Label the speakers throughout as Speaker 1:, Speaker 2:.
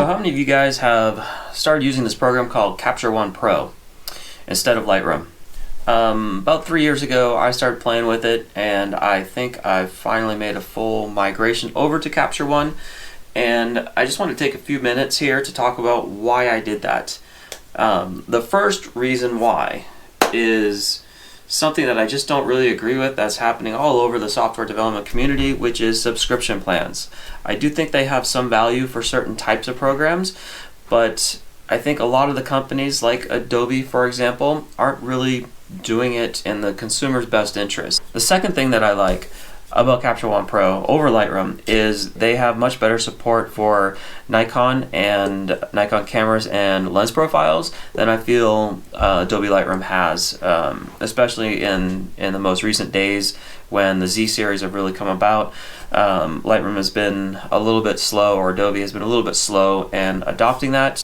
Speaker 1: So how many of you guys have started using this program called Capture One Pro instead of Lightroom? About 3 years ago I started playing with it, and I think I've finally made a full migration over to Capture One, and I just want to take a few minutes here to talk about why I did that. The first reason why is something that I just don't really agree with that's happening all over the software development community, which is subscription plans. I do think they have some value for certain types of programs, but I think a lot of the companies like Adobe, for example, aren't really doing it in the consumer's best interest. The second thing that I like about Capture One Pro over Lightroom is they have much better support for Nikon cameras and lens profiles than I feel Adobe Lightroom has, especially in the most recent days when the Z series have really come about. Lightroom has been a little bit slow, or Adobe has been a little bit slow in adopting that.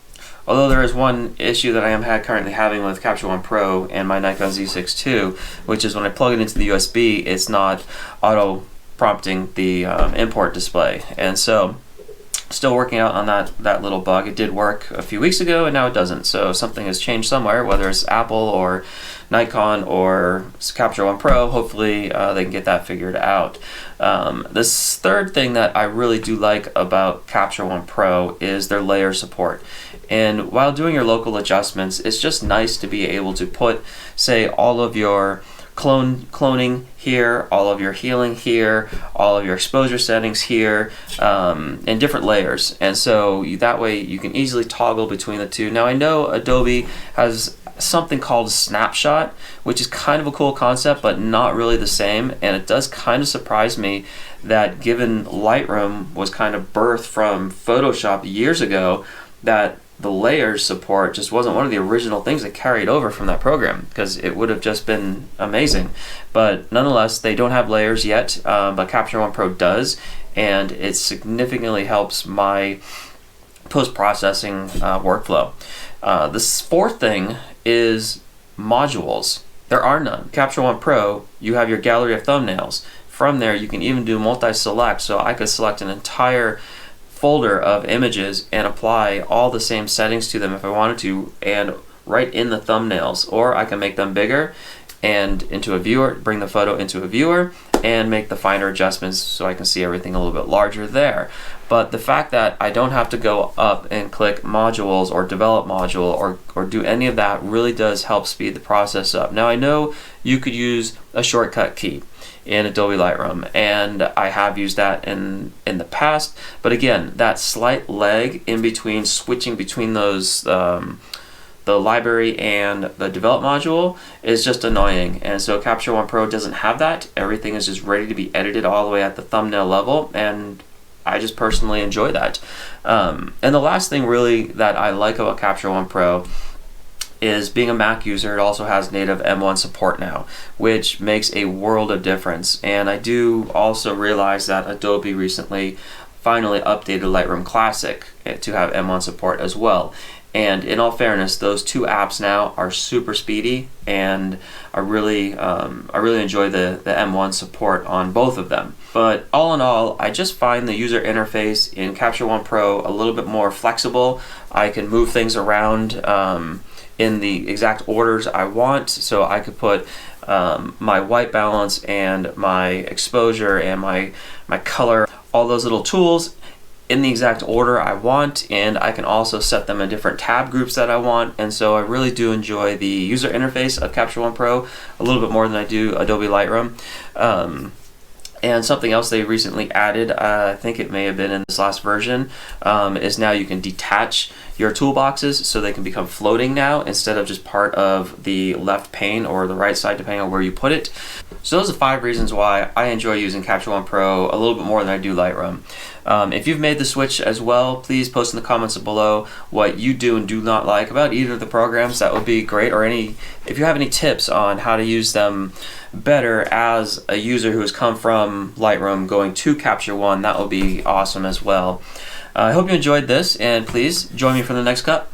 Speaker 1: Although there is one issue that I am currently having with Capture One Pro and my Nikon Z6 II, which is when I plug it into the USB, it's not auto prompting the import display. And so, still working out on that little bug. It did work a few weeks ago and now it doesn't. So something has changed somewhere, whether it's Apple or Nikon or Capture One Pro. Hopefully they can get that figured out. This third thing that I really do like about Capture One Pro is their layer support. And while doing your local adjustments, it's just nice to be able to put, say, all of your cloning here, all of your healing here, all of your exposure settings here, in different layers. And so that way you can easily toggle between the two. Now I know Adobe has something called Snapshot, which is kind of a cool concept, but not really the same. And it does kind of surprise me that, given Lightroom was kind of birthed from Photoshop years ago, that the layers support just wasn't one of the original things that carried over from that program, because it would have just been amazing. But nonetheless, they don't have layers yet, but Capture One Pro does, and it significantly helps my post-processing workflow. This fourth thing is modules. There are none. Capture One Pro, you have your gallery of thumbnails. From there, you can even do multi-select, so I could select an entire folder of images and apply all the same settings to them if I wanted to, and right in the thumbnails. Or I can make them bigger and into a viewer, bring the photo into a viewer, and make the finer adjustments so I can see everything a little bit larger there. But the fact that I don't have to go up and click modules or develop module or do any of that really does help speed the process up. Now I know you could use a shortcut key in Adobe Lightroom, and I have used that in the past, but again, that slight lag in between switching between those the library and the develop module is just annoying. And so Capture One Pro doesn't have that. Everything is just ready to be edited all the way at the thumbnail level, and I just personally enjoy that. And the last thing really that I like about Capture One Pro is, being a Mac user, it also has native M1 support now, which makes a world of difference. And I do also realize that Adobe recently finally updated Lightroom Classic to have M1 support as well. And in all fairness, those two apps now are super speedy, and I really enjoy the M1 support on both of them. But all in all, I just find the user interface in Capture One Pro a little bit more flexible. I can move things around in the exact orders I want, so I could put my white balance and my exposure and my color, all those little tools, in the exact order I want, and I can also set them in different tab groups that I want. And so I really do enjoy the user interface of Capture One Pro a little bit more than I do Adobe Lightroom. And something else they recently added, I think it may have been in this last version, is now you can detach your toolboxes so they can become floating now, instead of just part of the left pane or the right side, depending on where you put it. So those are 5 reasons why I enjoy using Capture One Pro a little bit more than I do Lightroom. If you've made the switch as well, please post in the comments below what you do and do not like about either of the programs. That would be great. Or if you have any tips on how to use them better as a user who has come from Lightroom going to Capture One, that would be awesome as well. I hope you enjoyed this, and please join me for the next cut.